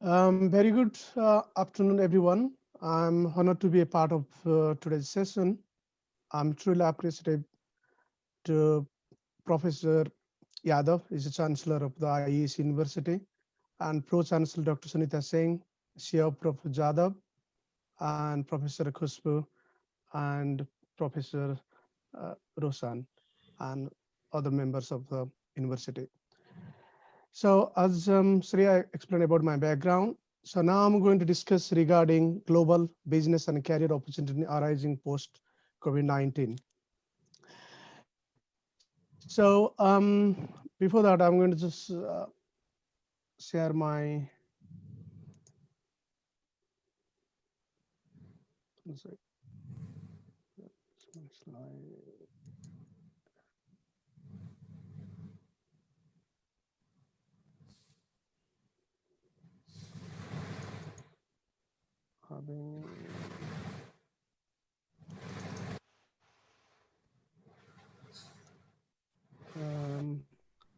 Very good afternoon, everyone. I'm honored to be a part of today's session. I'm truly appreciative to Professor Yadav, is the Chancellor of the IES University, and Pro Chancellor Dr. Sunita Singh, CEO of Prof. Jadhav, and Professor Khushbu, and Professor Rosan, and other members of the university. So as Sri explained about my background, so now I'm going to discuss regarding global business and career opportunity arising post COVID-19. So before that, I'm going to just share my slide. Having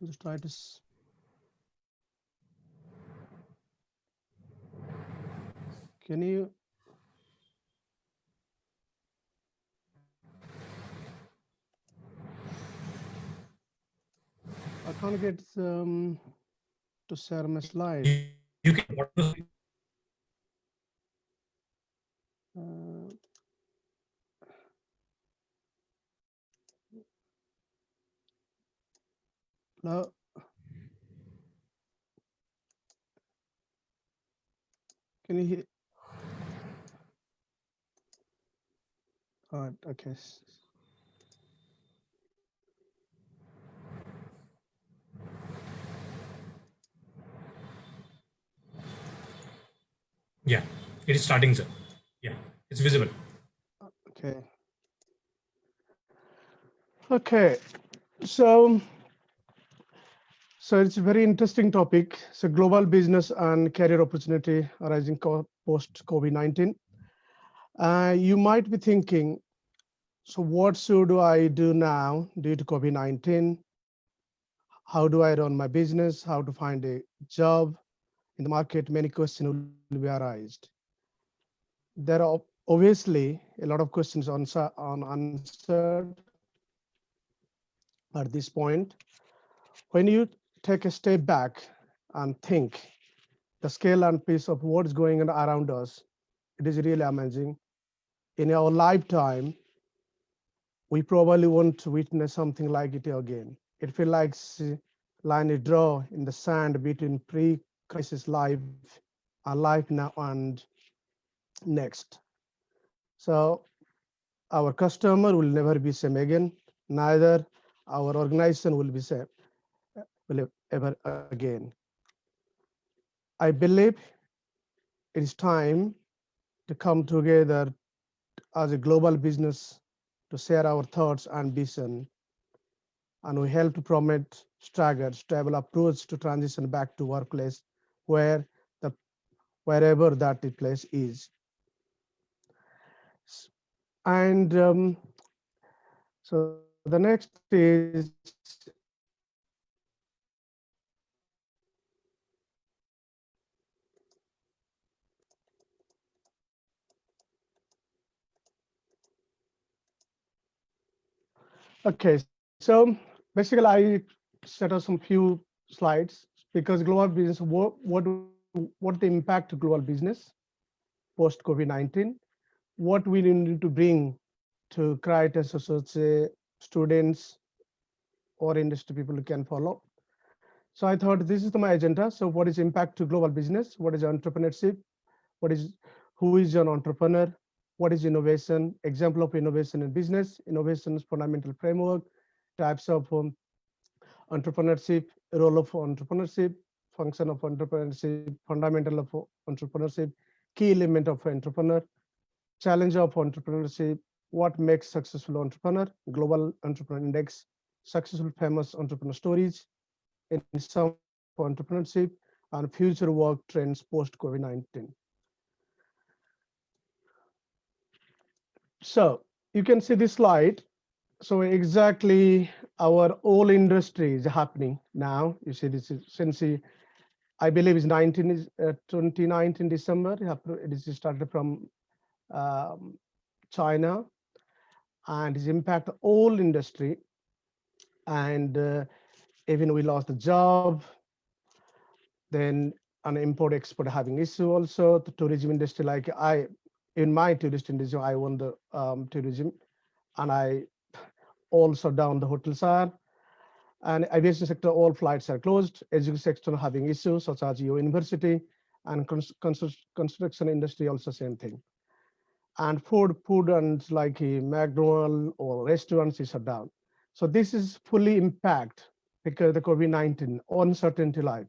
just try to can you I can't get to share my slide. You can Uh, no, can you hear? All right, okay. Yeah, it is starting, sir. Yeah, it's visible. Okay. Okay. So it's a very interesting topic. So global business and career opportunity arising post COVID-19. You might be thinking, so what should I do now due to COVID-19? How do I run my business? How to find a job in the market? Many questions will be arised. There are obviously a lot of questions unanswered at this point. When you take a step back and think the scale and pace of what's going on around us, it is really amazing. In our lifetime, we probably won't witness something like it again. It feels like line a draw in the sand between pre-crisis life and life now and next. So our customer will never be same again. Neither our organization will be same will ever again. I believe it is time to come together as a global business to share our thoughts and vision, and we help to promote staggered, stable approach to transition back to workplace where the wherever that place is. And so the next is okay. So basically, I set up some few slides because global business. What the impact to global business post COVID-19? What we need to bring to create a society students or industry people who can follow. So I thought this is my agenda. So what is impact to global business? What is entrepreneurship? What is who is an entrepreneur? What is innovation? Example of innovation in business, innovation's fundamental framework, types of entrepreneurship, role of entrepreneurship, function of entrepreneurship, fundamental of entrepreneurship, key element of entrepreneur, challenge of entrepreneurship, what makes successful entrepreneur, global entrepreneur index, successful famous entrepreneur stories, in some of entrepreneurship, and future work trends post COVID-19. So you can see this slide. So exactly our whole industry is happening now. You see this is since I believe it's 2019 December. It is started from um, China, and it's impact all industry. And even we lost the job, then an import export having issue also. The tourism industry, like in my tourist industry, I own the tourism, and I also down the hotels are. And aviation sector, all flights are closed. Education sector having issues such as your university, and construction industry also same thing. And food and like a McDonald's or restaurants is shut down. So this is fully impact because the COVID-19 uncertainty life.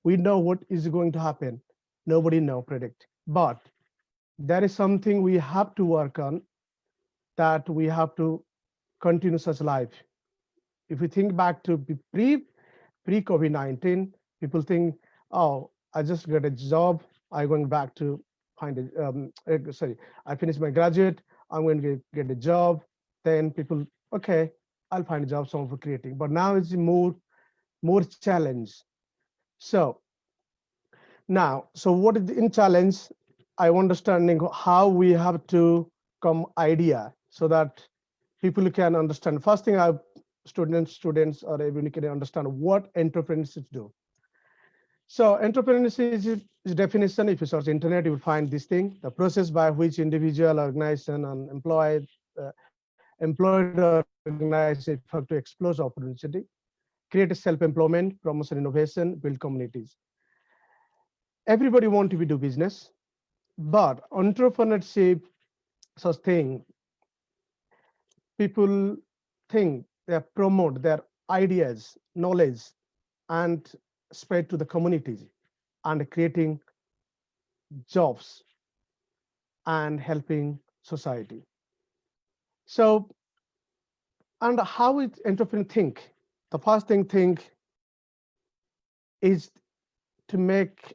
We know what is going to happen. Nobody know predict, but there is something we have to work on, that we have to continue such life. If we think back to pre COVID-19, people think, oh, I just got a job. I'm going back to find a, sorry, I finished my graduate. I'm going to get a job. Then people, okay, I'll find a job somewhere for creating. But now it's more challenge. So now, so what is in challenge? I understanding how we have to come idea so that people can understand. First thing, I students or everyone can understand what entrepreneurship do. So entrepreneurship is definition. If you search internet, you will find this thing: the process by which individual, organization, and employed organization have to explore opportunity, create self-employment, promotion innovation, build communities. Everybody want to be do business, but entrepreneurship such thing, people think they promote their ideas, knowledge, and spread to the communities, and creating jobs and helping society. So, and how it entrepreneur think? The first thing think is to make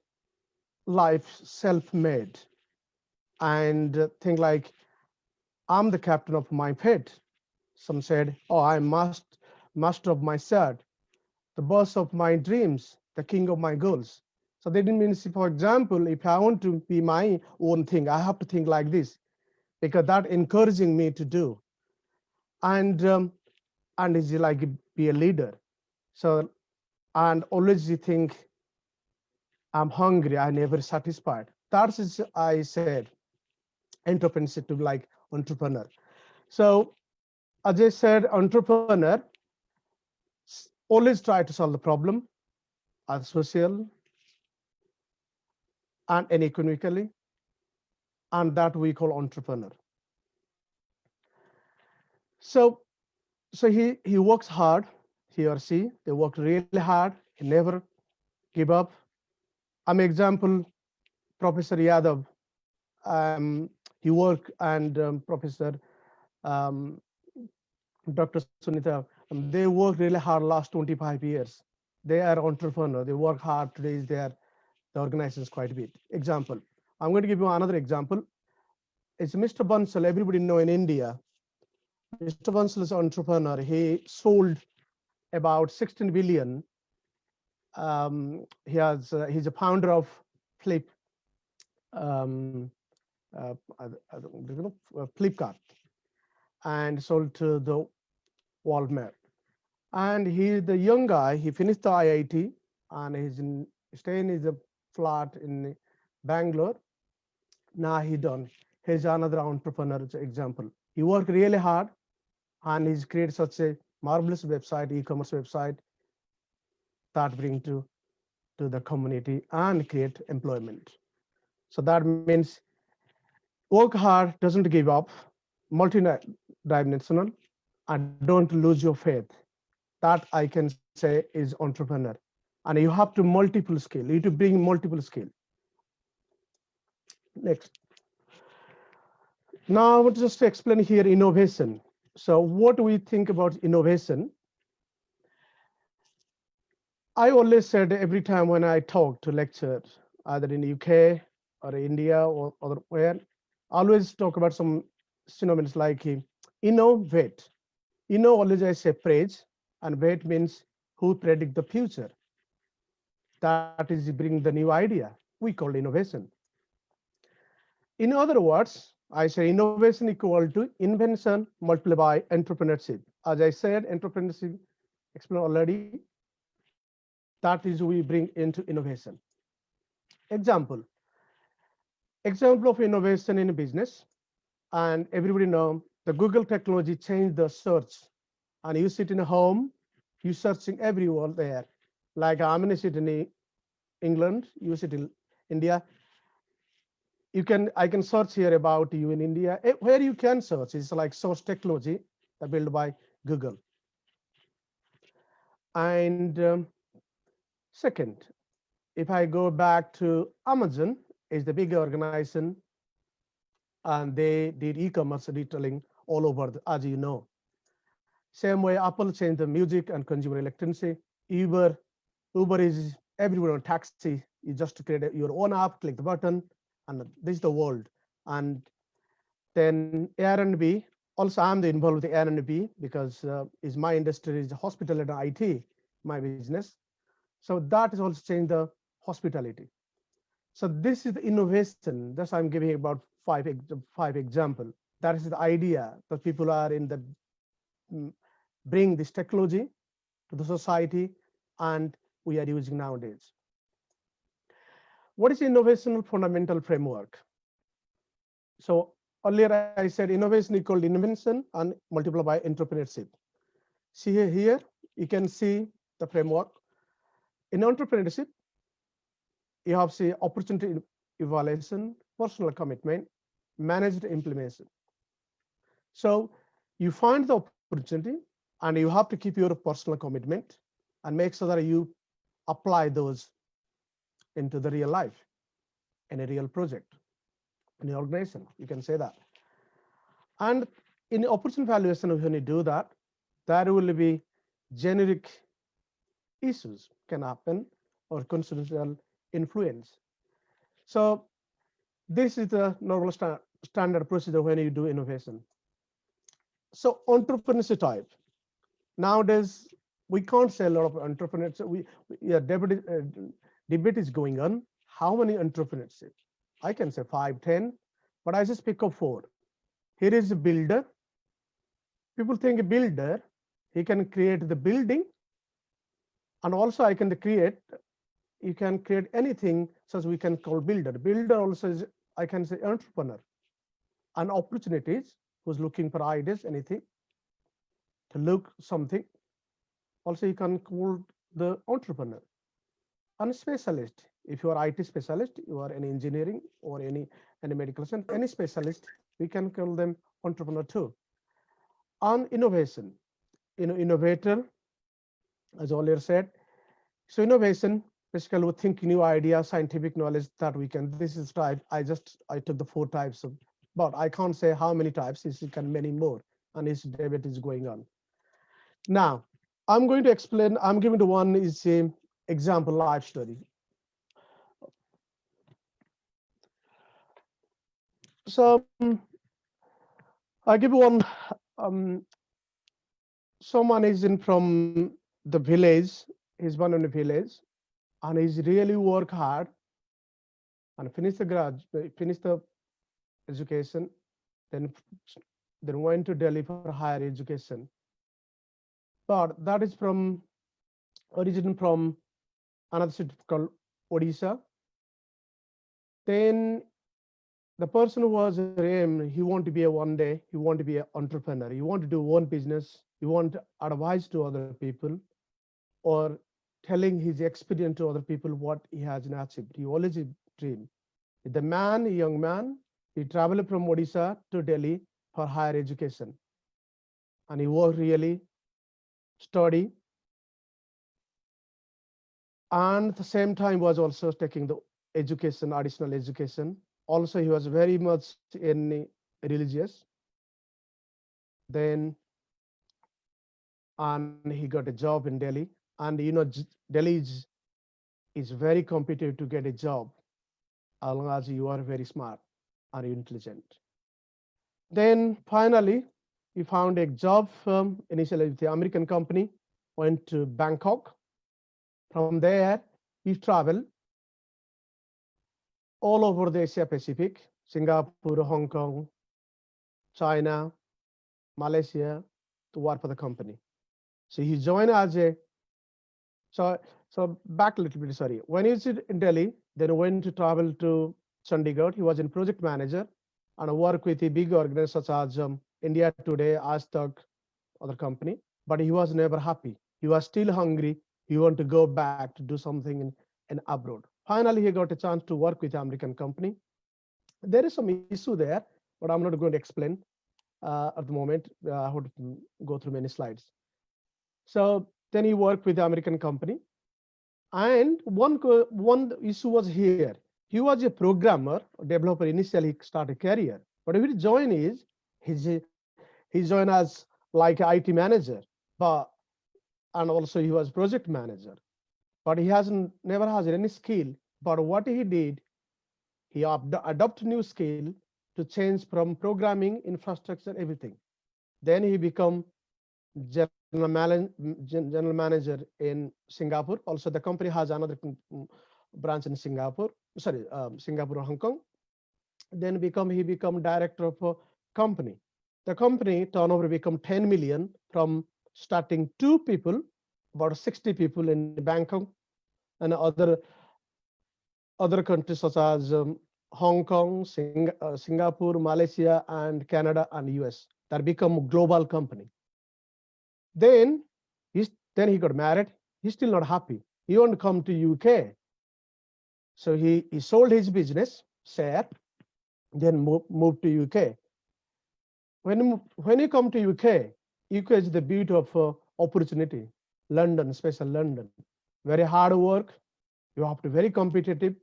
life self-made, and think like I'm the captain of my fate. Some said, oh, I'm master of my sword, the boss of my dreams, the king of my goals. So they didn't mean, for example, if I want to be my own thing, I have to think like this, because that encouraging me to do. And is like be a leader. So, and always you think I'm hungry, I never satisfied. That's is I said entrepreneurship to be like entrepreneur. So as I said, entrepreneur always try to solve the problem as social and economically, and that we call entrepreneur. So he works hard, he or she, they work really hard, he never give up. I'm example, Professor Yadav, he work, and Professor um, Dr. Sunita, they work really hard last 25 years. They are entrepreneur, they work hard, today is there, the organization is quite a bit. Example, I'm going to give you another example. It's Mr. Bansal, everybody know in India. Mr. Bansal is an entrepreneur. He sold about 16 billion. He's a founder of Flip, um, Flipkart, and sold to the Walmart. And he's the young guy. He finished the IIT, and he's staying in a flat in Bangalore. Now he done. He's another entrepreneur example. He worked really hard, and he's created such a marvelous website, e-commerce website, that bring to the community and create employment. So that means work hard, doesn't give up, multi-dimensional, and don't lose your faith. That I can say is entrepreneur. And you have to multiple skill. You need to bring multiple skill. Next. Now I want to just explain here innovation. So what do we think about innovation? I always said every time when I talk to lecture, either in UK or India or other where, I always talk about some synonyms like innovate. Always I say praise, and wait means who predict the future. that is bring the new idea. We call innovation. In other words, I say innovation equal to invention multiplied by entrepreneurship. As I said, entrepreneurship explained already. That is we bring into innovation. Example. Example of innovation in business, and everybody know the Google technology changed the search, and you sit in a home, you searching everywhere there. Like I'm in a sit in England, you sit in India. I can search here about you in India. Where you can search is like source technology built by Google. And second, if I go back to Amazon, is the big organization, and they did e-commerce retailing all over, as you know. Same way, Apple changed the music and consumer electronics. Uber is everywhere on taxi. You just create your own app, click the button, and this is the world. And then R&B. Also, I'm involved with the R&B because is my industry is hospital and IT, my business. So that is also changed the hospitality. So this is the innovation. That's I'm giving about five example. That is the idea that people are in the bring this technology to the society, and we are using nowadays. What is innovation fundamental framework? So earlier I said innovation equal invention and multiplied by entrepreneurship. See here, you can see the framework. In entrepreneurship, you have see opportunity evaluation, personal commitment, managed implementation. So you find the opportunity and you have to keep your personal commitment and make sure that you apply those into the real life in a real project, in an organization, you can say that. And in opportunity evaluation, when you do that, there will be generic issues can happen or consequential influence. So this is the normal standard procedure when you do innovation. So entrepreneurship type. Nowadays, we can't say a lot of entrepreneurs. Debate is going on. How many entrepreneurs? I can say 5, 10, but I just pick up 4. Here is a builder. People think a builder, he can create the building, and also I can create, you can create anything, such we can call builder. Builder also is, I can say entrepreneur. And opportunities, who's looking for ideas, anything, to look something. Also you can call the entrepreneur. And specialist, if you are IT specialist, you are an engineering or any medical science, any specialist, we can call them entrepreneur too. On innovation, innovator, as earlier said. So innovation, basically we think new idea, scientific knowledge that we can. This is type. I took the 4 types of, but I can't say how many types. This can many more, and this debate is going on. Now, I'm going to explain. I'm giving the one is a example life story. So I give one. Someone is in from the village. He's born in the village, and he's really work hard and finish the education, then went to Delhi for higher education. But that is from origin from another city called Odisha. Then the person who was aim, he want to be one day, he want to be an entrepreneur. He want to do one business. He want to advise to other people, or telling his experience to other people what he has achieved. He always dream. The man, a young man, he traveled from Odisha to Delhi for higher education, and he worked really, study, and at the same time was also taking the education, additional education. Also, he was very much in religious. Then, and he got a job in Delhi. And Delhi is very competitive to get a job, as long as you are very smart or intelligent. Then finally, he found a job initially with the American company, went to Bangkok. From there, he traveled all over the Asia Pacific, Singapore, Hong Kong, China, Malaysia, to work for the company. So he joined as a, so back a little bit, sorry. When he was in Delhi, then went to travel to Chandigarh. He was in project manager and work with a big organization such as India Today, Aztec, other company. But he was never happy. He was still hungry. He wanted to go back to do something in abroad. Finally, he got a chance to work with an American company. There is some issue there, but I'm not going to explain at the moment. I have to go through many slides. So then he worked with the American company. And one issue was here. He was a programmer, developer. Initially, he started a career. But if he joined he joined as like an IT manager, but and also he was project manager. But he hasn't never has any skill. But what he did, he adopted new skill to change from programming, infrastructure, everything. Then he become general manager in Singapore. Also, the company has another branch in Singapore. Sorry, Singapore, Hong Kong. Then he become director of a company. The company turnover become 10 million from starting 2 people, about 60 people in Bangkok and other countries such as Hong Kong, Singapore, Malaysia, and Canada and US. That become a global company. Then he got married. He's still not happy. He want to come to UK. So he sold his business share, then moved to UK. When you come to UK, UK is the beauty of opportunity. London, especially London, very hard work. You have to be very competitive,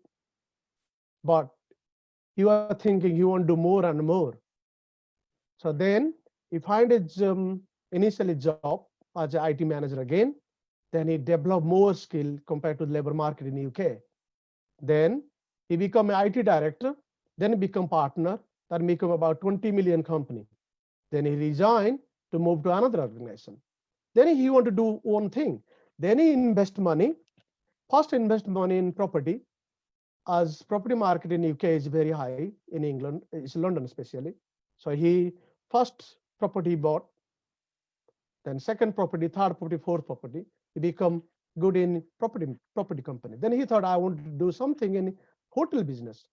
but you are thinking you want to do more and more. So then he find his initially job as an IT manager again. Then he developed more skill compared to the labor market in UK. Then he become an IT director. Then he become partner. That become about 20 million company. Then he resigned to move to another organization. Then he want to do one thing. Then he invest money. First invest money in property, as property market in UK is very high in England, it's London especially. So he first property bought, then second property, third property, fourth property. He become good in property company. Then he thought, I want to do something in hotel business.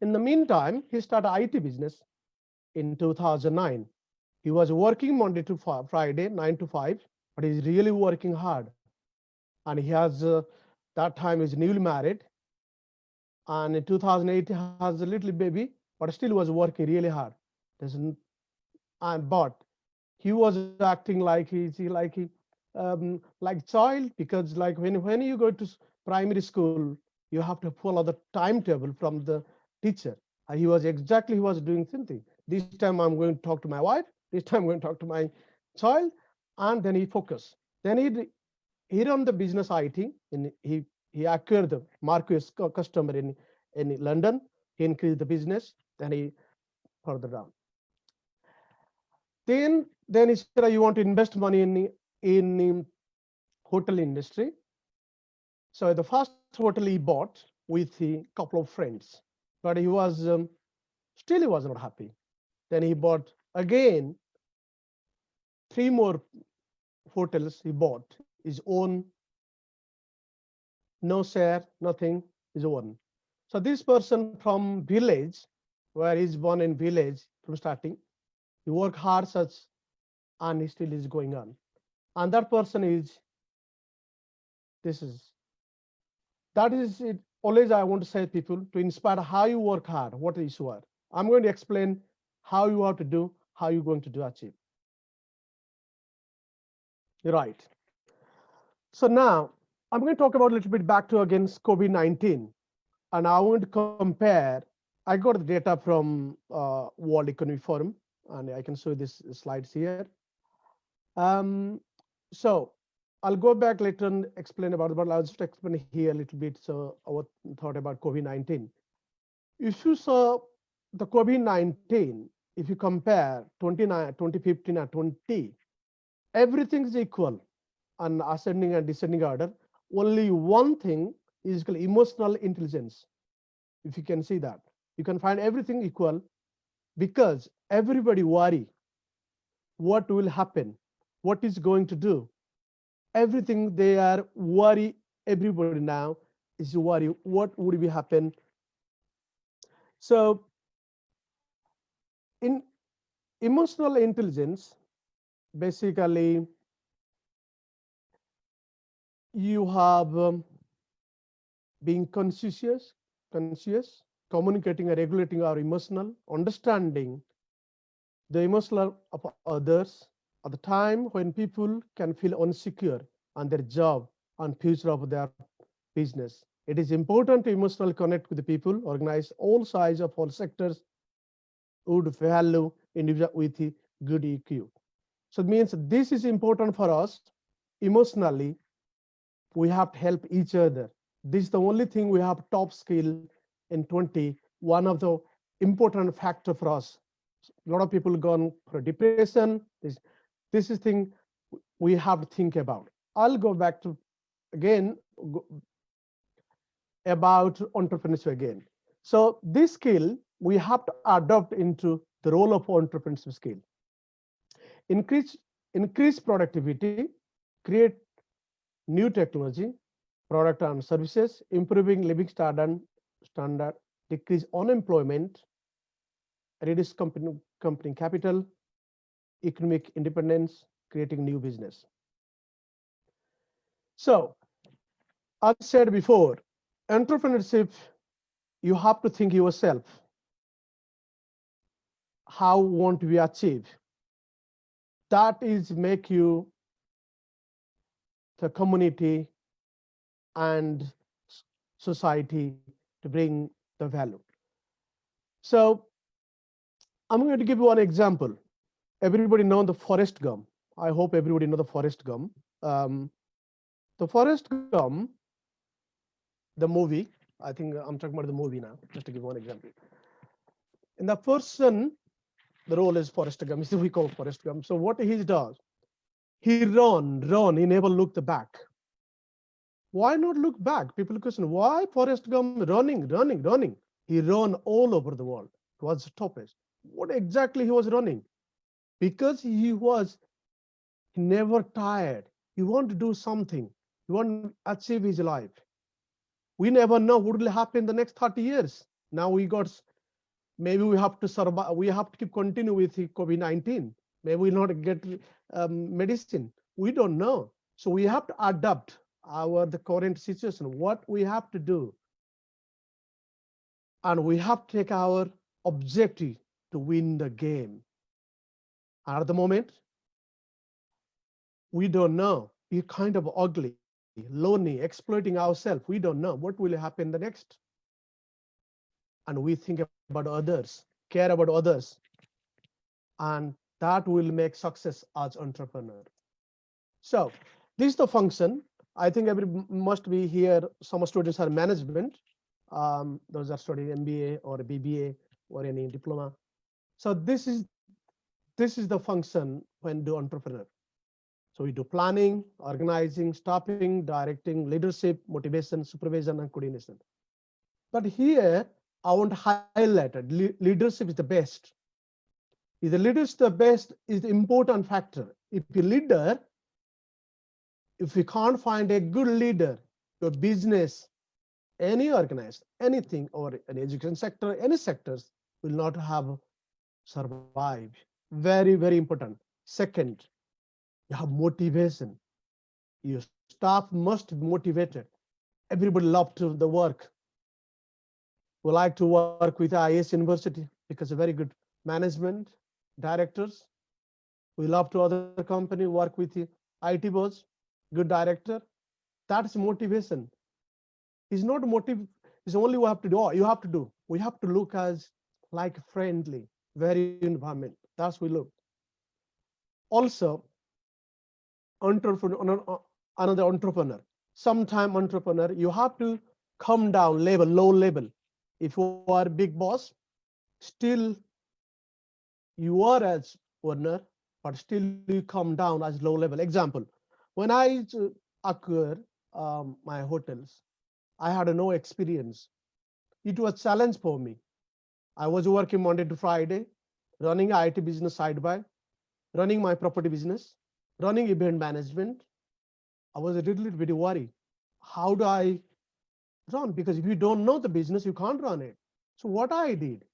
In the meantime, he started IT business in 2009. He was working Monday to Friday, 9 to 5, but he's really working hard. And he has, that time is newly married. And in 2008, he has a little baby, but still was working really hard. But he was acting like like child, because like when you go to primary school, you have to follow the timetable from the teacher. And he was doing something. This time I'm going to talk to my wife. This time I'm going to talk to my child, and then he focus. Then he run the business IT, and he acquired the marquee customer in London. He increased the business. Then he further down. Then he said, you want to invest money in hotel industry. So the first hotel he bought with a couple of friends, but he was still he was not happy. Then he bought again 3 more hotels. He bought his own, no share, nothing, his own. So this person from village, where he's born in village from starting, he worked hard such, and he still is going on. And that person is, that is it. Always I want to say to people, to inspire how you work hard, what is you are. I'm going to explain how you have to do, how you're going to do achieve. Right. So now I'm going to talk about a little bit back to against COVID-19. And I want to compare, I got the data from World Economic Forum, and I can show this slides here. So I'll go back later and explain about it, but I'll just explain here a little bit. So our thought about COVID-19. If you saw the COVID-19, if you compare 2015 and 20, everything is equal on ascending and descending order. only one thing is called emotional intelligence. If you can see that, you can find everything equal because everybody worry what will happen, what is going to do. Everything they are worry. Everybody now is worry what would be happen. So in emotional intelligence, basically you have being conscious, communicating and regulating our emotional, understanding the emotional of others at the time when people can feel insecure on their job and future of their business. It is important to emotionally connect with the people, organize all sides of all sectors, would value individual with good EQ. So it means this is important for us emotionally. We have to help each other. This is the only thing we have top skill in 20. One of the important factor for us. A lot of people gone for depression. This is thing we have to think about. I'll go back to again about entrepreneurship again. So this skill we have to adopt into the role of entrepreneurship skill. Increase increase productivity, create new technology, product and services, improving living standard, decrease unemployment, reduce company capital, economic independence, creating new business. So, as I said before, entrepreneurship, you have to think yourself, how want we achieve? That is make you the community and society to bring the value. So I'm going to give you one example. Everybody know the Forrest Gump. I hope everybody know the Forrest Gump. The Forrest Gump, the movie, I think I'm talking about the movie now, just to give one example. In the person, the role is Forrest Gump. We call Forrest Gump. So what he does, he run, he never looked back. Why not look back? People question, why Forrest Gump running? He ran all over the world. It was the toughest. What exactly he was running? Because he was never tired. He want to do something. He want to achieve his life. We never know what will happen in the next 30 years. Now we got, maybe we have to survive. We have to keep continue with COVID-19. Maybe we'll not get medicine. We don't know. So we have to adapt the current situation, what we have to do. And we have to take our objective to win the game. At the moment, we don't know. We're kind of ugly, lonely, exploiting ourselves. We don't know what will happen the next. And we think about others, care about others. And that will make success as entrepreneur. So this is the function. I think must be here. Some students are management. Those are studying MBA or BBA or any diploma. So this is the function when do entrepreneur. So we do planning, organizing, staffing, directing, leadership, motivation, supervision, and coordination. But here I want to highlight it. Leadership is the best. If the leader is the best, is the important factor. If you leader, if you can't find a good leader, your business, any organized, anything, or an education sector, any sectors will not have survived. Very, very important. Second, you have motivation. Your staff must be motivated. Everybody love to the work. We like to work with IES University because of very good management, directors. We love to other company work with the IT boss, good director. That's motivation. It's not motive. It's only we have to do. You have to do. We have to look as like friendly, very environment. That's we look. Also, another entrepreneur. Sometime entrepreneur, you have to come down level, low level. If you are big boss, still you are as owner, but still you come down as low level. Example, when I acquire my hotels. I had no experience. It was a challenge for me. I was working Monday to Friday, running IT business side by, running my property business, running event management. I was a little bit worried. How do I run? Because if you don't know the business, you can't run it. So what I did,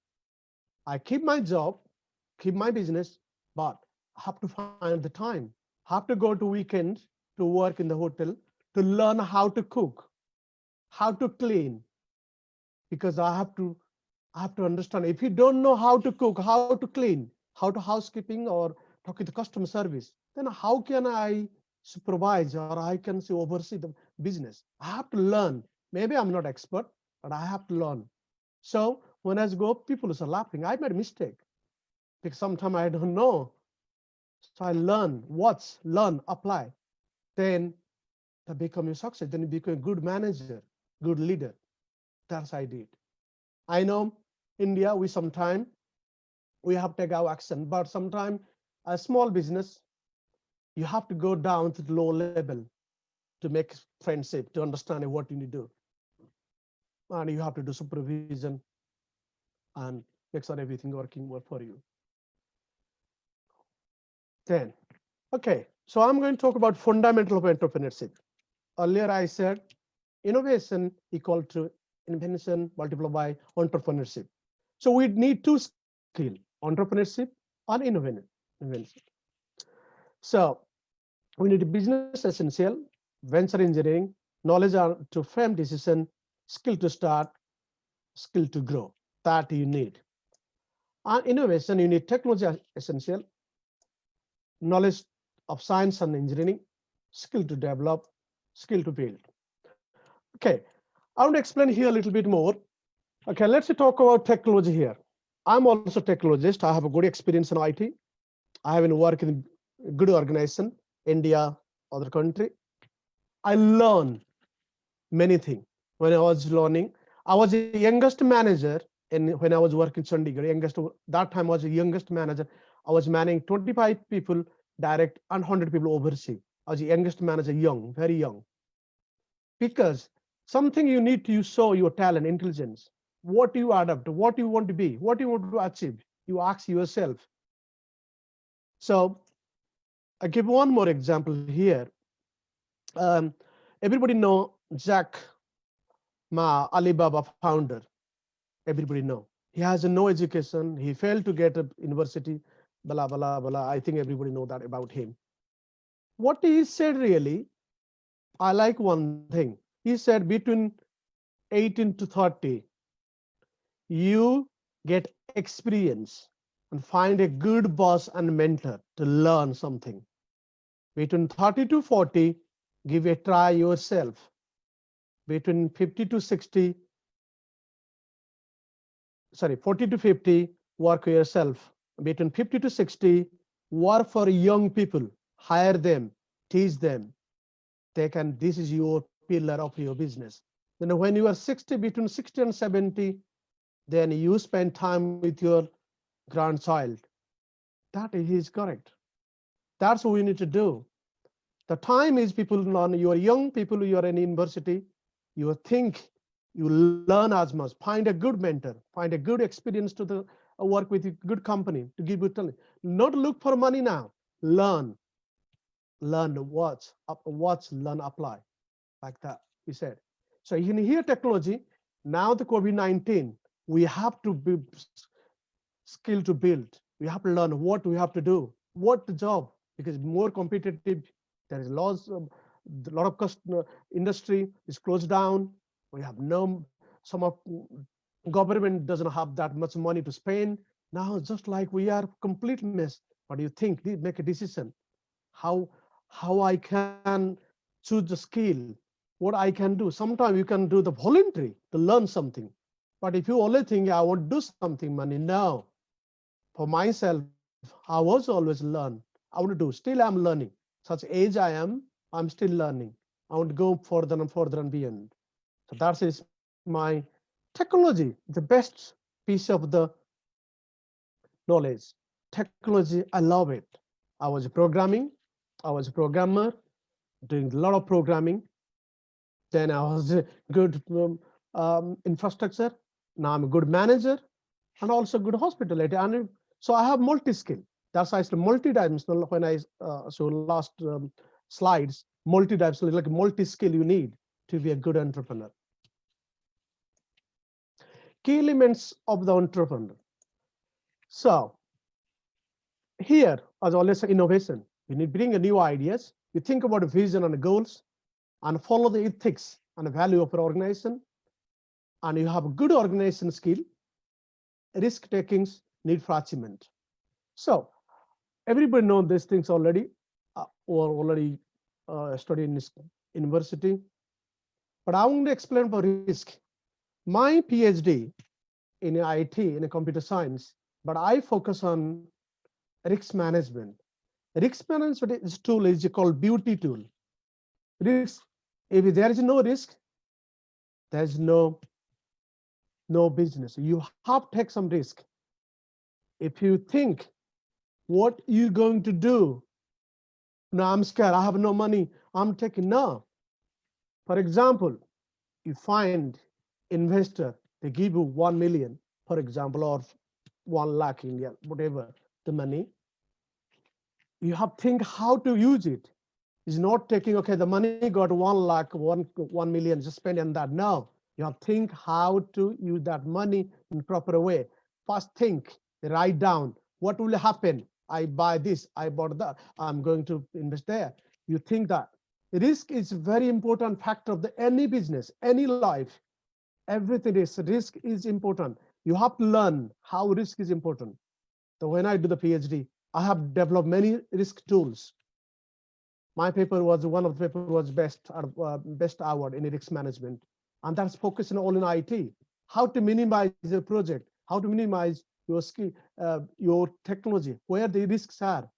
I keep my job, keep my business, but I have to find the time. Have to go to weekends to work in the hotel to learn how to cook, how to clean, because I have to understand. If you don't know how to cook, how to clean, how to housekeeping or talk with the customer service, then how can I supervise or I can say oversee the business? I have to learn. Maybe I'm not expert, but I have to learn. So when I go, people are laughing. I made a mistake because sometimes I don't know. So I learn, watch, learn, apply. Then that become a success. Then you become a good manager, good leader. That's I did. I know India, we sometimes we have to take our action, but sometimes a small business, you have to go down to the low level to make friendship, to understand what you need to do. And you have to do supervision and make sure everything working well for you. Then, okay, so I'm going to talk about fundamental of entrepreneurship. Earlier I said innovation equal to invention multiplied by entrepreneurship. So we need two skills, entrepreneurship and invention. So we need a business essential, venture engineering, knowledge to frame decision, skill to start, skill to grow. That you need. And innovation, you need technology essential, knowledge of science and engineering, skill to develop, skill to build. Okay, I want to explain here a little bit more. Okay, let's talk about technology here. I'm also a technologist. I have a good experience in IT. I have been working in a good organization, India, other country. I learn many things. When I was learning, I was the youngest manager when I was working in Chandigarh. That time I was the youngest manager. I was managing 25 people direct and 100 people overseas. I was the youngest manager, young, very young. Because something you need to show your talent, intelligence, what you adapt, what you want to be, what you want to achieve. You ask yourself. So I give one more example here. Everybody know Jack Ma, Alibaba founder. Everybody know. He has no education. He failed to get a university, blah, blah, blah. I think everybody know that about him. What he said really, I like one thing. He said between 18 to 30, you get experience and find a good boss and mentor to learn something. Between 30 to 40, give a try yourself. Between 50 to 60, 40 to 50, work yourself. Between 50 to 60, work for young people, hire them, teach them. This is your pillar of your business. Then when you are 60, between 60 and 70, then you spend time with your grandchild. That is correct. That's what we need to do. The time is people learn, you are young people, you are in university, you think, you learn as much, find a good mentor, find a good experience to the work with a good company to give you talent. Not look for money now. Learn, watch, learn, apply, like that, we said. So in here technology, now the COVID-19, we have to be skill to build. We have to learn what we have to do, what the job, because more competitive. There is lots of a lot of industry is closed down. We have no some of government doesn't have that much money to spend. Now just like we are complete mess. What do you think? Make a decision. How I can choose the skill, what I can do. Sometimes you can do the voluntary to learn something. But if you only think I want to do something, money, no. For myself, I was always learn. I want to do. Still, I'm learning. Such age I am, I'm still learning. I want to go further and beyond. So that is my technology, the best piece of the knowledge. Technology, I love it. I was programming. I was a programmer, doing a lot of programming. Then I was a good infrastructure. Now I'm a good manager and also good hospitality. And so I have multi-skill. That's why I said multi-dimensional when I show last slides, multi-dimensional, like multi-skill you need to be a good entrepreneur. Key elements of the entrepreneur. So here, as always, innovation. You need to bring a new ideas. You think about a vision and goals and follow the ethics and the value of an organization. And you have a good organization skill, risk takings, need for achievement. So everybody knows these things already or already studied in this university. But I want to explain about risk. My PhD in IT, in computer science, but I focus on risk management. Risk management is tool is called beauty tool. Risk, if there is no risk, there is no business. You have to take some risk. If you think what you're going to do, no, I'm scared, I have no money, I'm taking, no. For example, you find investor, they give you 1 million, for example, or 1 lakh India, whatever the money. You have to think how to use it. It's not taking, okay, the money got 1 lakh, 1 million, just spend on that. No, you have to think how to use that money in proper way. First think, write down, what will happen? I buy this, I bought that, I'm going to invest there. You think that. Risk is a very important factor of any business, any life. Everything is risk is important. You have to learn how risk is important. So when I do the PhD, I have developed many risk tools. My paper was one of the paper was best award in risk management, and that's focusing all in IT. How to minimize your project, how to minimize your skill, your technology, where the risks are,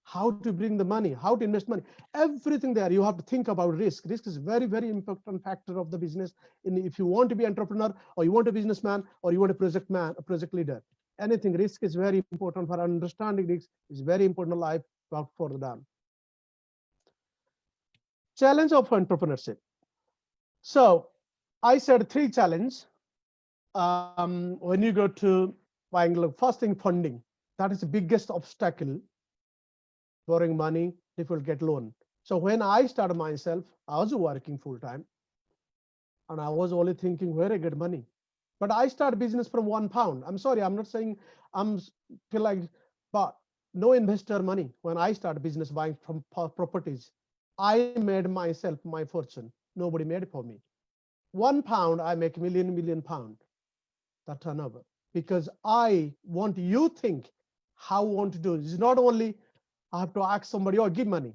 how to bring the money, how to invest money, everything there. You have to think about risk. Risk is very, very important factor of the business. If you want to be entrepreneur, or you want a businessman, or you want a project man, a project leader, anything, risk is very important. For understanding risk is very important life for them. Challenge of entrepreneurship. So I said 3 challenges. When you go to Bangalore, first thing, funding. That is the biggest obstacle. Borrowing money, people get loan. So when I started myself, I was working full time, and I was only thinking where I get money. But I started business from £1. I'm sorry, I'm not saying I'm feel like, but no investor money. When I started business buying from properties, I made myself my fortune. Nobody made it for me. £1, I make million pound, that turnover. Because I want you think how I want to do it. It's not only I have to ask somebody or give money,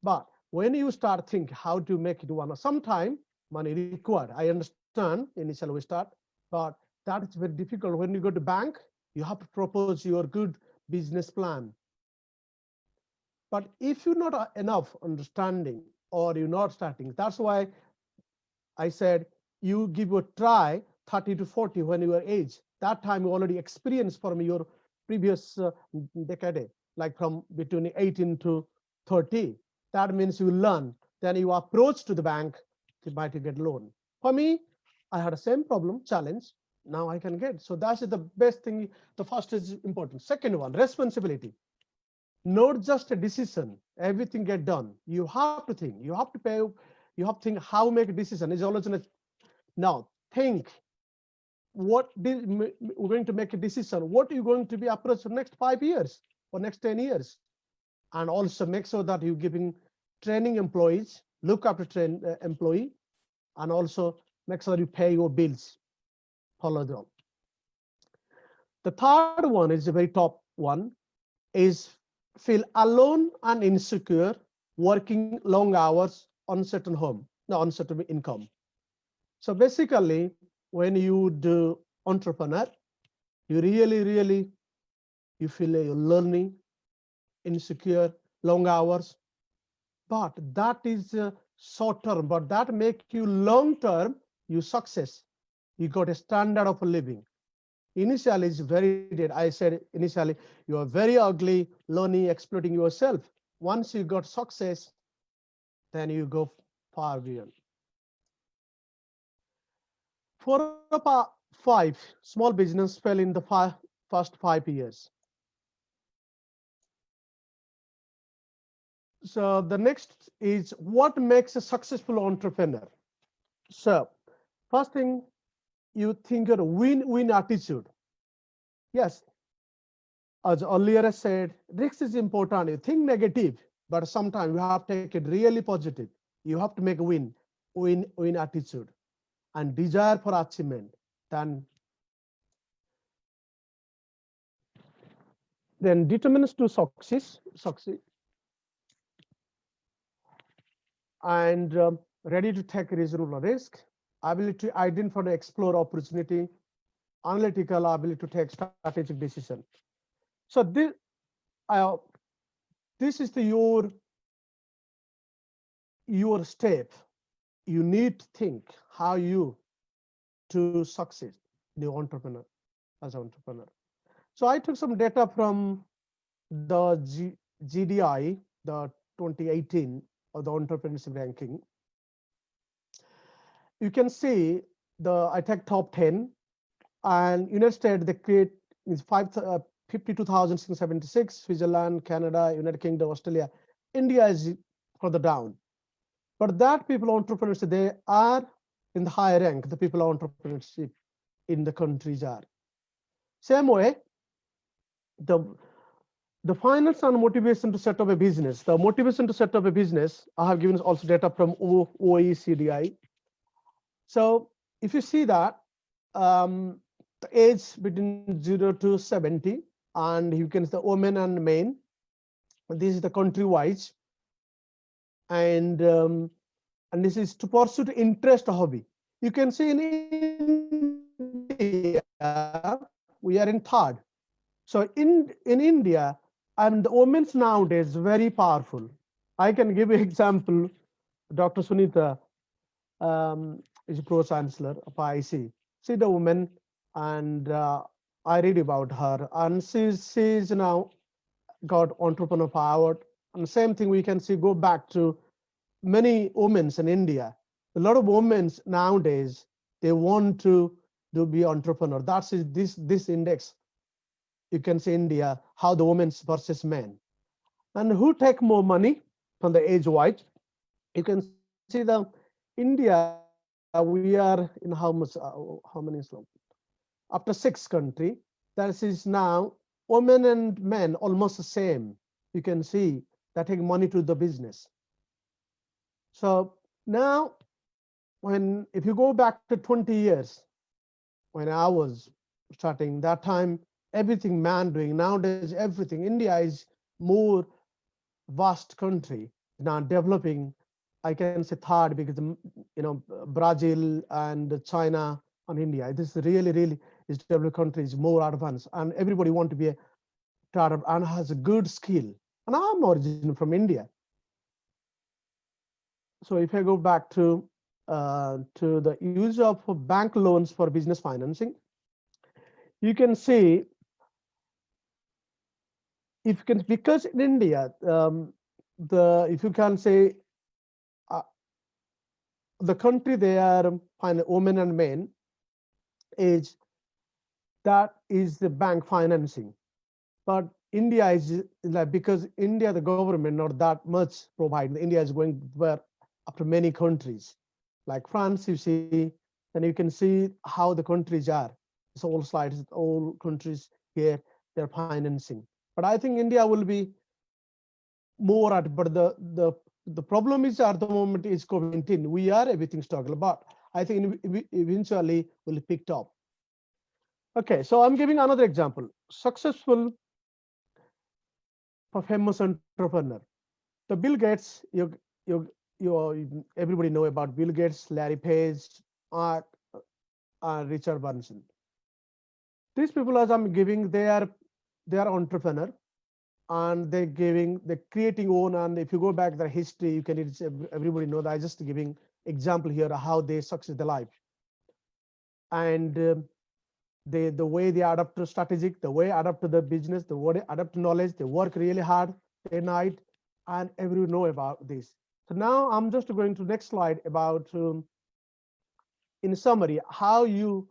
but when you start think how to make it one, sometime money required. I understand initially we start, but that is very difficult. When you go to bank, you have to propose your good business plan. But if you're not enough understanding or you're not starting, that's why I said you give a try 30 to 40 when you are age. That time you already experienced from your previous decade, like from between 18 to 30. That means you learn. Then you approach to the bank to buy to get loan. For me, I had the same problem, challenge. Now I can get. So that's the best thing. The first is important. Second one, responsibility. Not just a decision, everything get done. You have to think, you have to pay, you have to think how make a decision. Is always now think what we're going to make a decision. What are you going to be approached for next 5 years or next 10 years? And also make sure that you're giving training employees, look after train employee, and also make sure you pay your bills, follow them. The third one is the very top one, is feel alone and insecure, working long hours, uncertain home, no, uncertain income. So basically, when you do entrepreneur, you really, you feel you're learning, insecure, long hours, but that is short term, but that make you long term, you success. You got a standard of living. Initially, it's very dead. I said initially, you are very ugly, learning, exploiting yourself. Once you got success, then you go far beyond. Four of our five small business fell in the first 5 years. So the next is what makes a successful entrepreneur. So first thing, you think your win-win attitude. Yes, as earlier I said, risk is important. You think negative, but sometimes you have to take it really positive. You have to make a win attitude and desire for achievement. Then determines to succeed, and ready to take reasonable risk, ability to identify and explore opportunity, analytical ability to take strategic decision. So uh, this is your step. You need to think how you to succeed the entrepreneur as an entrepreneur. So I took some data from the GDI, the 2018 of the entrepreneurship ranking. You can see I take top 10, and United States they create is 52,676, Switzerland, Canada, United Kingdom, Australia. India is further down. But that people entrepreneurs, they are in the higher rank, the people entrepreneurship in the countries are. Same way, the finance and motivation to set up a business. The motivation to set up a business, I have given also data from OECD. So if you see that, the age between 0 to 70, and you can see the women and men. This is the country wise, and this is to pursue the interest hobby. You can see in India we are in third. So in India, and the women's nowadays very powerful. I can give you example. Dr. Sunita is a pro chancellor of IC. See the woman, and I read about her, and she's now got entrepreneur power. And the same thing we can see go back to many women in India. A lot of women nowadays they want to be entrepreneur. That's this index. You can see India how the women versus men, and who take more money from the age wise. You can see the India. We are in how many after 6 country. That is now women and men almost the same. You can see that take money to the business. So now, if you go back to 20 years, when I was starting, that time everything man doing. Nowadays everything. India is more vast country now developing. I can say third because Brazil and China and India. This is really is developed countries more advanced, and everybody want to be a startup and has a good skill. And I'm originally from India. So if I go back to the use of bank loans for business financing, you can see because in India if you can say the country they are women and men is that is the bank financing, but India is like, because India the government not that much provide. India is going where after many countries like France, you see, then you can see how the countries are. It's all slides, all countries here they're financing. But I think India will be more at, but the problem is at the moment is COVID-19. We are everything struggle, but I think eventually will pick up. Okay, so I'm giving another example. Successful for famous entrepreneur. The Bill Gates, everybody know about Bill Gates, Larry Page, Richard Branson. These people, as I'm giving, they are entrepreneur, and they're creating own. And if you go back their history, you can everybody know that. I just giving example here how they succeed their life, and the way they adapt to strategic, the way adapt to the business, the way adapt to knowledge. They work really hard day night, and everyone know about this. So now I'm just going to next slide about in summary, how you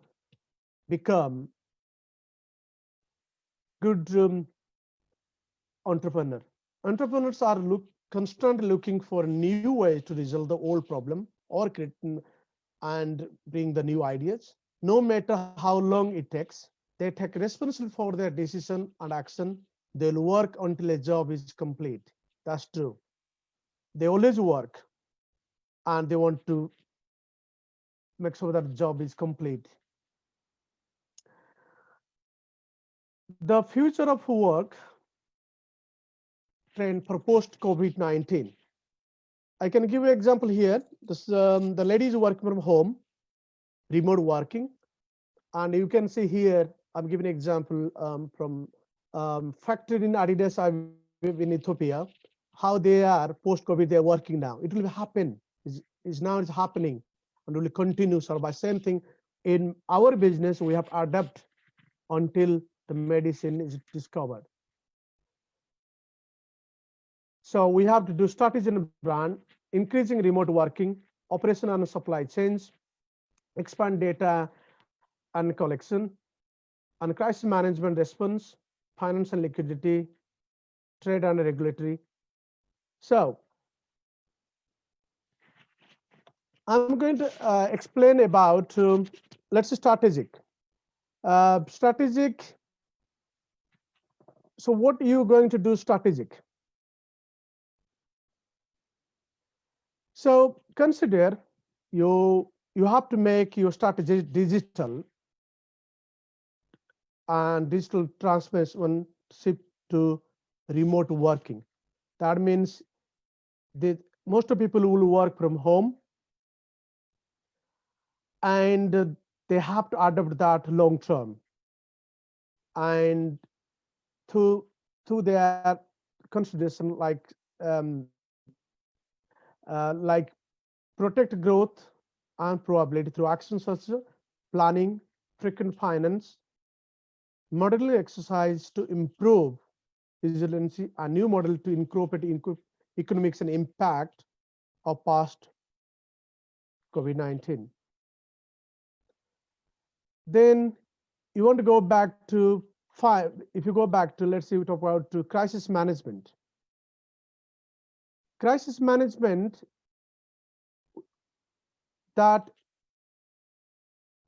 become good entrepreneur. Entrepreneurs are constantly looking for new ways to resolve the old problem or create and bring the new ideas. No matter how long it takes, they take responsibility for their decision and action. They'll work until a job is complete. That's true. They always work and they want to make sure that the job is complete. The future of work trend for post COVID-19. I can give you an example here. The lady is working from home, remote working, and you can see here. I'm giving an example from factory in Adidas in Ethiopia. How they are post COVID, they are working now. It will happen. Is now it's happening, and will continue. So by same thing in our business, we have adapt until the medicine is discovered. So we have to do strategy and brand, increasing remote working, operation and supply chains, expand data and collection, and crisis management response, financial liquidity, trade and regulatory. So I'm going to explain about, let's say strategic. Strategic, so what are you going to do strategic? So consider you have to make your strategy digital and digital transformation shift to remote working. That means that most of people will work from home and they have to adopt that long term. And through their consideration um, like protect growth and probability through actions such as planning, frequent finance, modeling exercise to improve resiliency, a new model to incorporate economics and impact of past COVID-19. Then you want to go back to if you go back to, let's say we talk about to crisis management. Crisis management that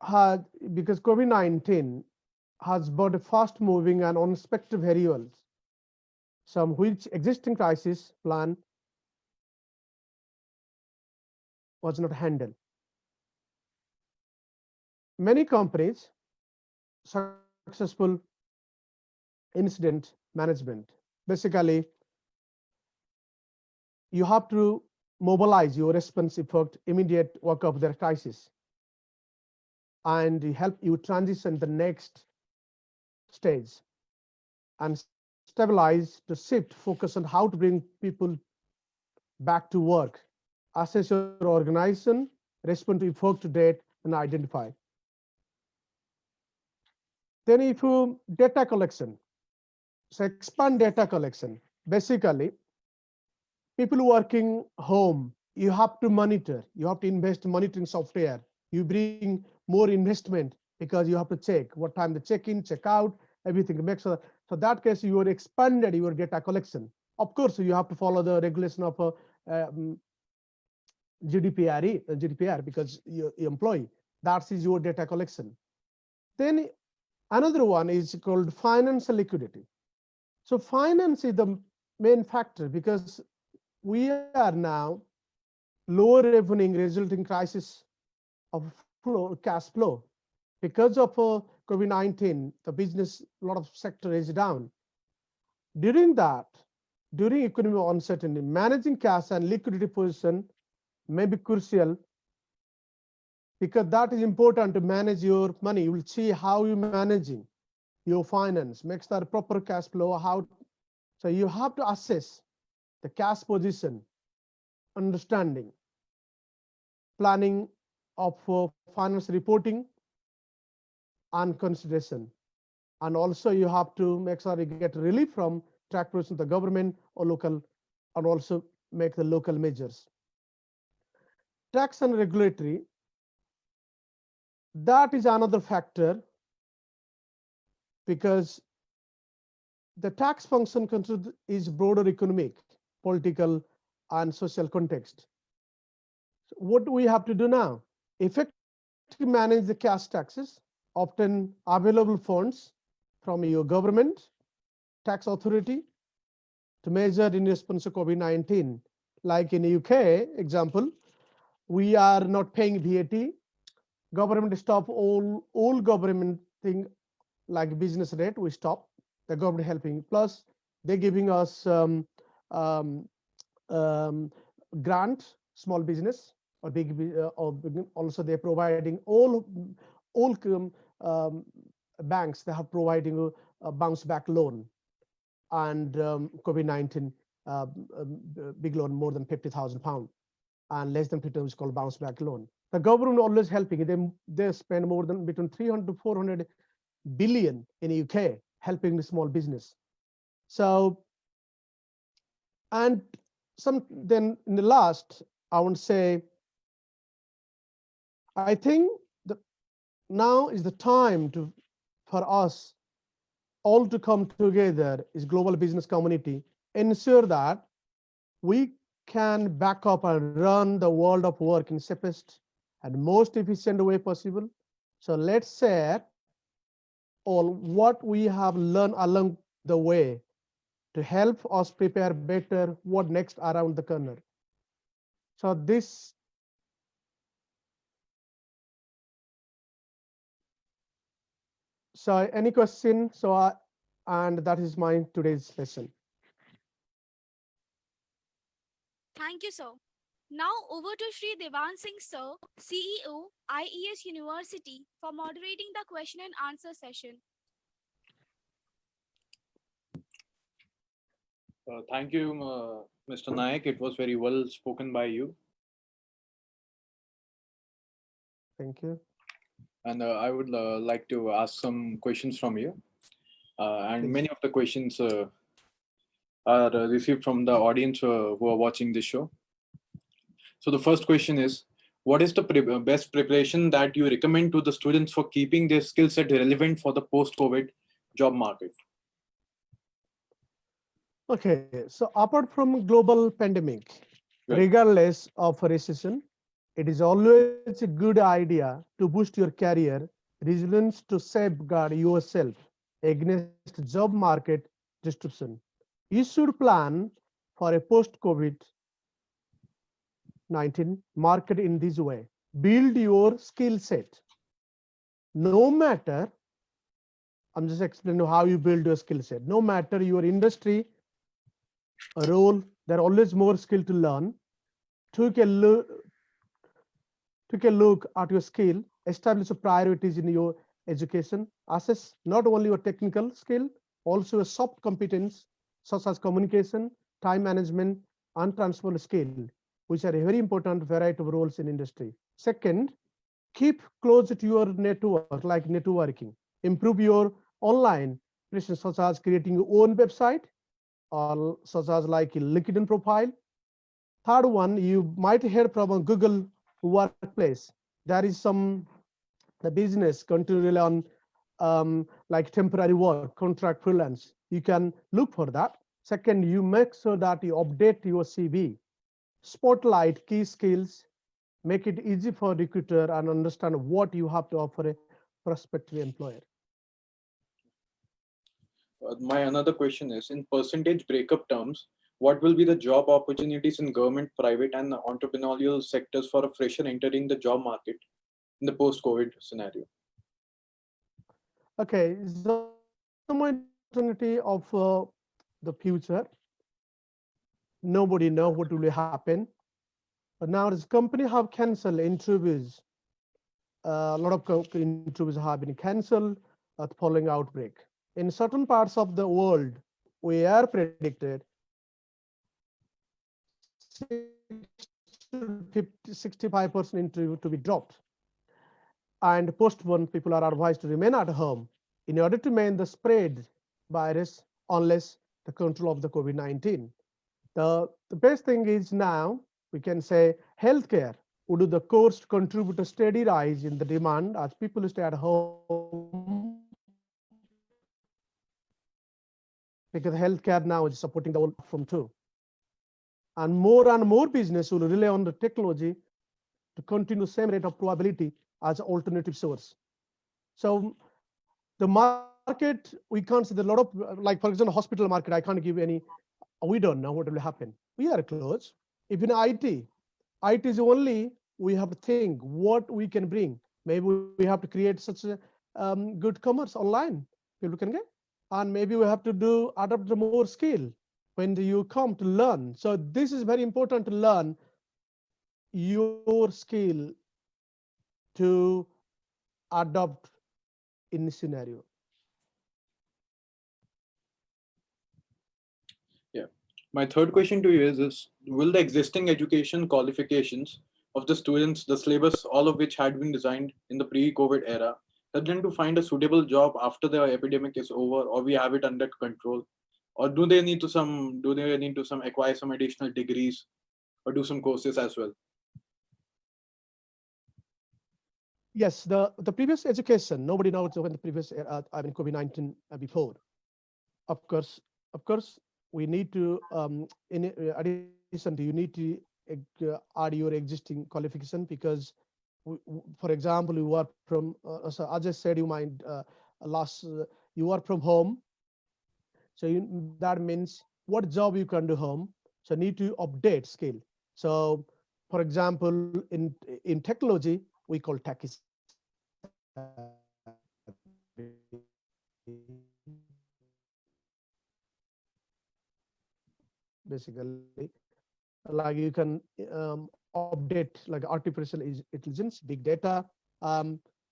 had, because COVID-19 has brought a fast moving and unexpected variables, some which existing crisis plan was not handled. Many companies successful incident management. Basically, you have to mobilize your response effort, immediate work of their crisis, and help you transition the next stage and stabilize to shift focus on how to bring people back to work, assess your organization, respond to effort to date, and identify. Then if you data collection, so expand data collection. Basically, people working home, you have to monitor, you have to invest in monitoring software. You bring more investment because you have to check what time the check in, check out, everything. Make sure. So that case, you are expanded your data collection. Of course, you have to follow the regulation of GDPR because you employee. That is your data collection. Then another one is called financial liquidity. So finance is the main factor because we are now lower revenue resulting crisis of cash flow. Because of COVID-19, the business, a lot of sector is down. During economic uncertainty, managing cash and liquidity position may be crucial because that is important to manage your money. You will see how you're managing your finance, makes that proper cash flow. So you have to assess the cash position, understanding, planning of finance reporting and consideration. And also you have to make sure you get relief from tax provision, the government or local, and also make the local measures. Tax and regulatory, That is another factor because the tax function is broader economic, political, and social context. What do we have to do now? Effectively manage the cash taxes, obtain available funds from your government, tax authority to measure in response to COVID-19. Like in the UK example, we are not paying VAT. Government stop all government thing like business rate. We stop. The government helping. Plus, they're giving us um, um, grant, small business or also they're providing all banks. They have providing a bounce back loan and COVID-19 big loan more than £50,000 and less than 50 is called bounce back loan. The government always helping them. They spend more than between 300 to 400 billion in the UK helping the small business. So, and some then in the last, I want to say, I think that now is the time for us all to come together as global business community, ensure that we can back up and run the world of work in safest and most efficient way possible. So let's share all what we have learned along the way to help us prepare better what next around the corner. So this any question? And that is my today's lesson. Thank you, sir. Now over to Shri Devansh Singh, sir, CEO, IES University, for moderating the question and answer session. Thank you, Mr. Nayak. It was very well spoken by you. Thank you. And I would like to ask some questions from you. And Please. many of the questions are received from the audience who are watching this show. So the first question is, what is the best preparation that you recommend to the students for keeping their skill set relevant for the post-COVID job market? Okay, so apart from global pandemic, Right. regardless of a recession, it is always a good idea to boost your career resilience to safeguard yourself against job market disruption. You should plan for a post-COVID-19 market in this way. Build your skill set. No matter, I'm just explaining how you build your skill set. No matter your industry, a role, there are always more skill to learn. Take a look at your skill, establish priorities in your education, assess not only your technical skill, also a soft competence such as communication, time management, and transferable skill, which are a very important variety of roles in industry. Second, keep close to your network, like networking. Improve your online presence, such as creating your own website, or such as like a LinkedIn profile. Third one, you might hear from Google Workplace. There is the business continually on like temporary work, contract freelance. You can look for that. Second, you make sure that you update your CV, spotlight key skills, make it easy for recruiter and understand what you have to offer a prospective employer. My another question is, in percentage breakup terms, what will be the job opportunities in government, private, and entrepreneurial sectors for a fresher entering the job market in the post-COVID scenario? Okay, the opportunity of the future. Nobody know what will happen. But now this company have canceled interviews. A lot of interviews have been canceled at following outbreak. In certain parts of the world, we are predicted 65% interview to be dropped. And postponed, people are advised to remain at home in order to maintain the spread virus unless the control of the COVID-19. The best thing is now we can say healthcare. would the course contribute to steady rise in the demand as people stay at home? Because healthcare now is supporting the whole platform too. And more business will rely on the technology to continue same rate of probability as alternative source. So the market, we can't see a lot of, like for example, hospital market, I can't give any, we don't know what will happen. We are close. Even IT is only, we have to think what we can bring. Maybe we have to create such a good commerce online people can get. And maybe we have to adopt the more skill when you come to learn. So this is very important to learn your skill to adopt in this scenario. Yeah. My third question to you is will the existing education qualifications of the students, the syllabus, all of which had been designed in the pre-COVID era, help them to find a suitable job after the epidemic is over, or we have it under control? Or do they need to acquire some additional degrees or do some courses as well? Yes, the previous education, nobody knows when the previous, COVID-19 before. Of course, we need to, in addition to, you need to add your existing qualification because, for example, you work from, so I just said you mind you work from home. So that means what job you can do home. So need to update skill. So for example, in technology, we call techies. Basically, like you can update like artificial intelligence, big data.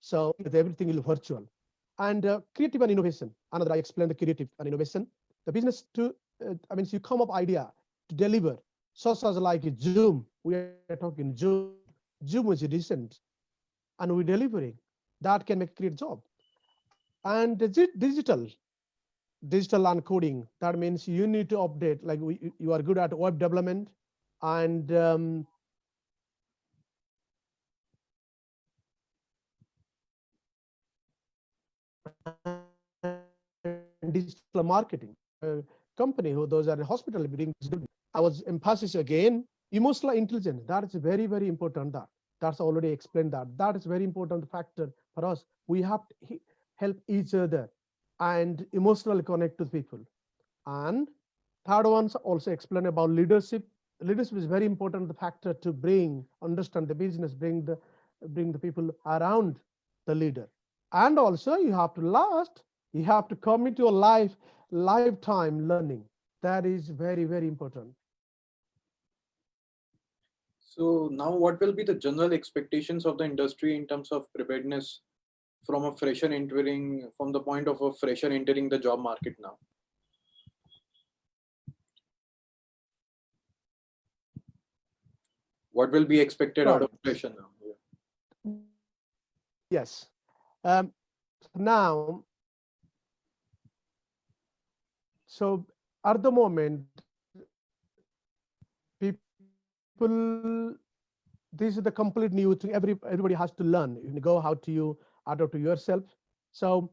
So everything is virtual. And creative and innovation. Another, I explained the creative and innovation. The business to, you come up idea to deliver, such as like Zoom. We are talking Zoom. Zoom is recent, and we're delivering. That can make create job. And digital and coding. That means you need to update. Like you are good at web development and digital marketing. Company who those are in hospital building. I was emphasis again. Emotional intelligence. That is very, very important. That's already explained that. That is very important factor for us. We have to help each other and emotionally connect to people. And third one's also explain about leadership. Leadership is very important factor to understand the business, bring the people around the leader. And also you have to commit to a lifetime learning. That is very, very important. So now what will be the general expectations of the industry in terms of preparedness from the point of a fresher entering the job market now? What will be expected out of fresher now? Yeah. Yes. Now, so at the moment, people, this is the complete new thing. Everybody has to learn. You go how to you adapt to yourself. So,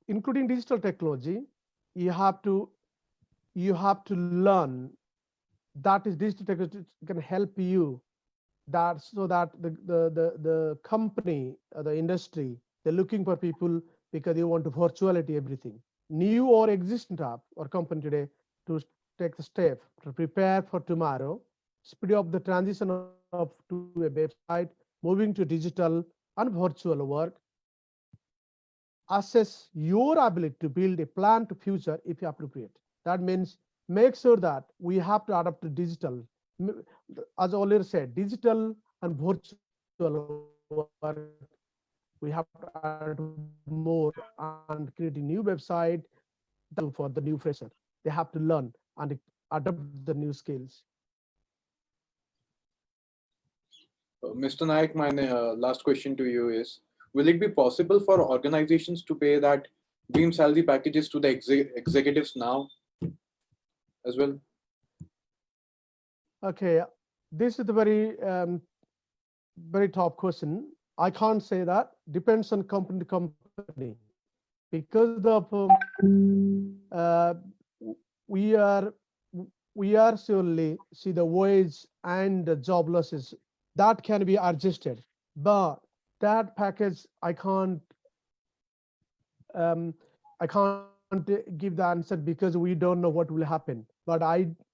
including digital technology, you have to learn. That is, digital technology can help you. That so that the company, the industry, they're looking for people because they want to virtuality everything. New or existing app or company today to take the step to prepare for tomorrow, speed up the transition to a website, moving to digital and virtual work. Assess your ability to build a plan to future if appropriate. That means make sure that we have to adapt to digital. As I already said, digital and virtual work. We have to add more and create a new website for the new fresher. They have to learn and adapt the new skills. Mr. Nayak, my last question to you is, will it be possible for organizations to pay that dream salary packages to the executives now as well? Okay, this is the very top question. I can't say that. Depends on company to company, because we are surely see the wage and the job losses that can be adjusted, but that package I can't give the answer because we don't know what will happen. But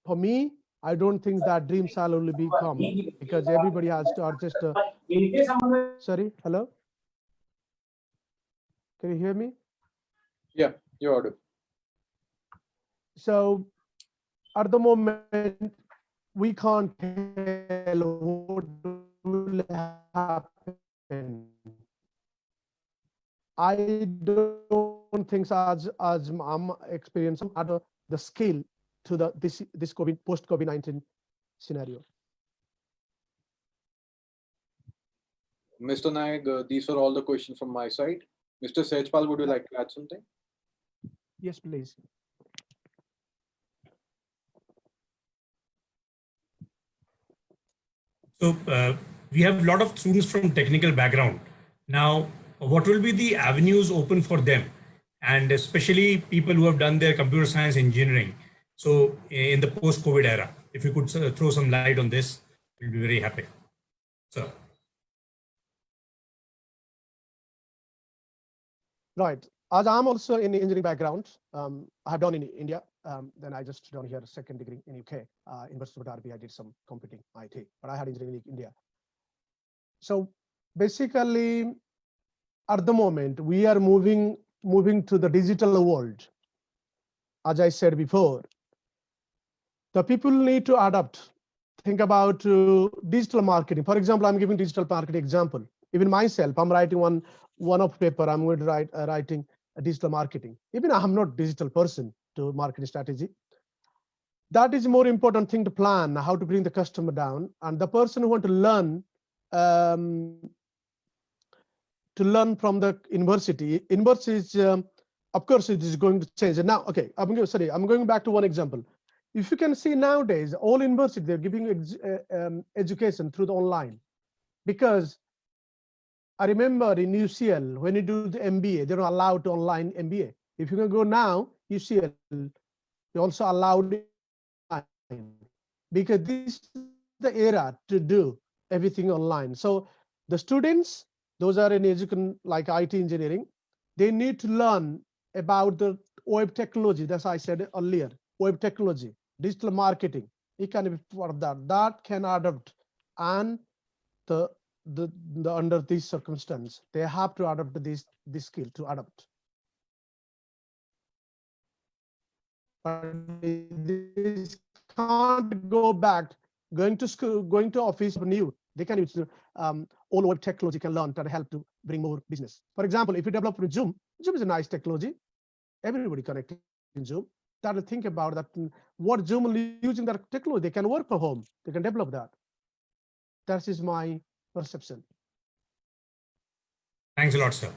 for me, I don't think that dream salary will become, because everybody has to adjust. Sorry, hello? Can you hear me? Yeah, you're audible. So at the moment, we can't tell what will happen. I don't think so, as I'm experiencing the skill to this post COVID-19 scenario. Mr. Nayak, these are all the questions from my side. Mr. Sejpal, would you like to add something? Yes, please. So we have a lot of students from technical background. Now, what will be the avenues open for them? And especially people who have done their computer science engineering. So in the post-COVID era, if you could throw some light on this, we'll be very happy. So. Right. As I'm also in the engineering background, I have done in India. Then I just done here a second degree in UK. University of Derby, I did some computing IT, but I had engineering in India. So basically, at the moment, we are moving to the digital world. As I said before, the people need to adapt. Think about digital marketing. For example, I'm giving digital marketing example. Even myself, I'm writing one of paper. I'm going to writing a digital marketing. Even I'm not digital person to marketing strategy. That is more important thing to plan, how to bring the customer down. And the person who want to learn from the university is, of course, it is going to change. And now, okay, I'm going back to one example. If you can see nowadays, all universities, they're giving education through the online. Because I remember in UCL, when you do the MBA, they're not allowed to online MBA. If you can go now, UCL, you're also allowed online. Because this is the era to do everything online. So the students, those are in education like IT engineering, they need to learn about the web technology. That's I said earlier, web technology, digital marketing. It can be part of that. That can adapt, and the under these circumstances, they have to adapt this skill to adapt. But this can't go back. Going to school, going to office, new. They can use all web technology can learn to help to bring more business. For example, if you develop Zoom, Zoom is a nice technology. Everybody connected in Zoom. Start to think about that. What Zoom using that technology, they can work from home. They can develop that. That is my perception. Thanks a lot, sir.